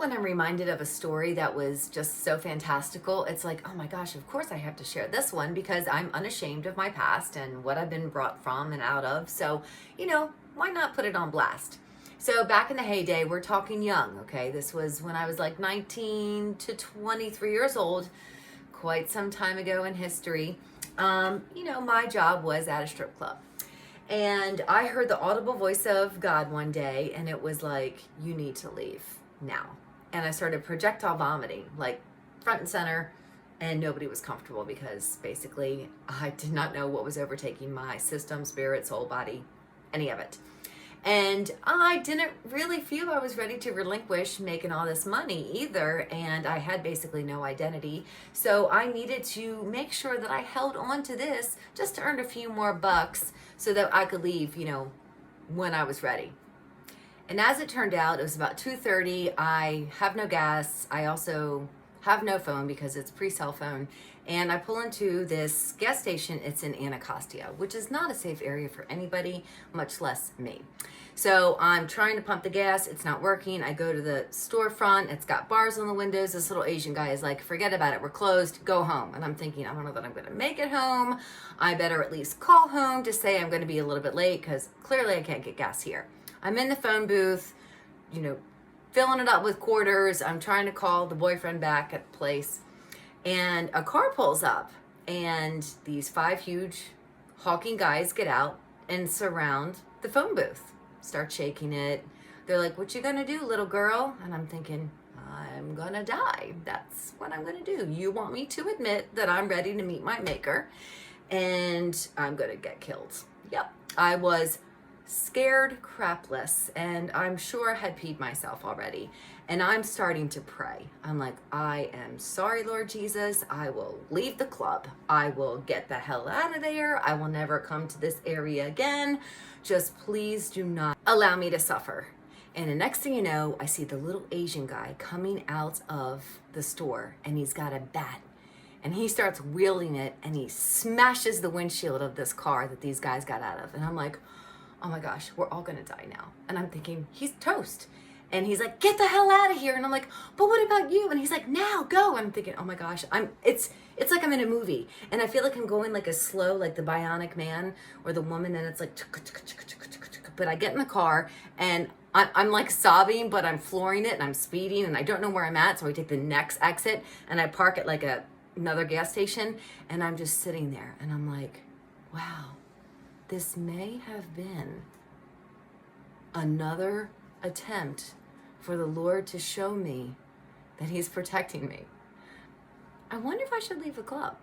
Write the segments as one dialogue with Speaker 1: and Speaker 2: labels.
Speaker 1: when I'm reminded of a story that was just so fantastical, it's like, oh my gosh, of course I have to share this one because I'm unashamed of my past and what I've been brought from and out of. So, why not put it on blast? So back in the heyday, we're talking young, okay? This was when I was like 19 to 23 years old, quite some time ago in history. My job was at a strip club. And I heard the audible voice of God one day, and it was like, you need to leave now. And I started projectile vomiting, like front and center, and nobody was comfortable because basically I did not know what was overtaking my system, spirit, soul, body, any of it. And I didn't really feel I was ready to relinquish making all this money either. And I had basically no identity. So I needed to make sure that I held on to this just to earn a few more bucks so that I could leave, when I was ready. And as it turned out, it was about 2:30. I have no gas. I also have no phone because it's pre-cell phone. And I pull into this gas station. It's in Anacostia, which is not a safe area for anybody, much less me. So I'm trying to pump the gas. It's not working. I go to the storefront. It's got bars on the windows. This little Asian guy is like, forget about it. We're closed. Go home. And I'm thinking, I don't know that I'm going to make it home. I better at least call home to say I'm going to be a little bit late because clearly I can't get gas here. I'm in the phone booth, filling it up with quarters. I'm trying to call the boyfriend back at the place. And a car pulls up, and these 5 huge hawking guys get out and surround the phone booth, start shaking it. They're like, what you gonna do, little girl? And I'm thinking, I'm gonna die. That's what I'm gonna do. You want me to admit that I'm ready to meet my maker, and I'm gonna get killed. Yep, I was scared crapless, and I'm sure I had peed myself already. And I'm starting to pray. I'm like, I am sorry, Lord Jesus. I will leave the club. I will get the hell out of there. I will never come to this area again. Just please do not allow me to suffer. And the next thing you know, I see the little Asian guy coming out of the store, and he's got a bat. And he starts wielding it, and he smashes the windshield of this car that these guys got out of. And I'm like, oh my gosh, we're all gonna die now. And I'm thinking, he's toast. And he's like, get the hell out of here. And I'm like, but what about you? And he's like, now go. And I'm thinking, oh my gosh, it's like I'm in a movie. And I feel like I'm going like a slow, like the Bionic Man or the woman, and it's like, but I get in the car and I'm like sobbing, but I'm flooring it and I'm speeding and I don't know where I'm at. So I take the next exit and I park at like another gas station, and I'm just sitting there and I'm like, wow, this may have been another attempt for the Lord to show me that he's protecting me. I wonder if I should leave the club.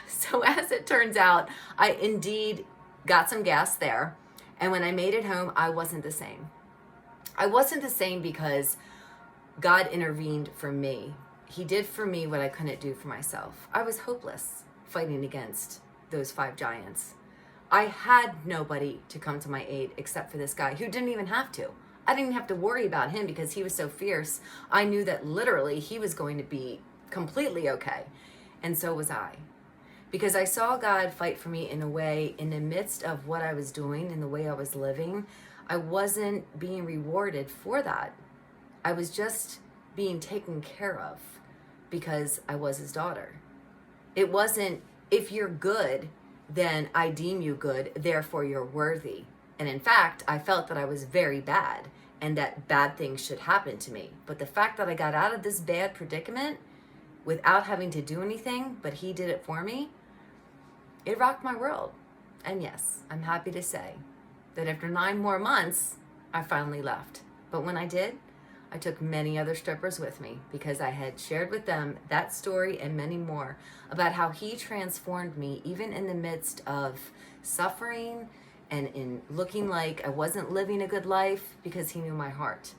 Speaker 1: So as it turns out, I indeed got some gas there. And when I made it home, I wasn't the same. I wasn't the same because God intervened for me. He did for me what I couldn't do for myself. I was hopeless fighting against those 5 giants. I had nobody to come to my aid except for this guy who didn't even have to. I didn't even have to worry about him because he was so fierce. I knew that literally he was going to be completely okay. And so was I. Because I saw God fight for me in a way, in the midst of what I was doing and the way I was living, I wasn't being rewarded for that. I was just being taken care of because I was his daughter. It wasn't, if you're good, then I deem you good, therefore you're worthy. And in fact, I felt that I was very bad and that bad things should happen to me. But the fact that I got out of this bad predicament without having to do anything, but he did it for me, it rocked my world. And yes, I'm happy to say that after 9 more months, I finally left. But when I did, I took many other strippers with me because I had shared with them that story and many more about how he transformed me even in the midst of suffering and in looking like I wasn't living a good life because he knew my heart.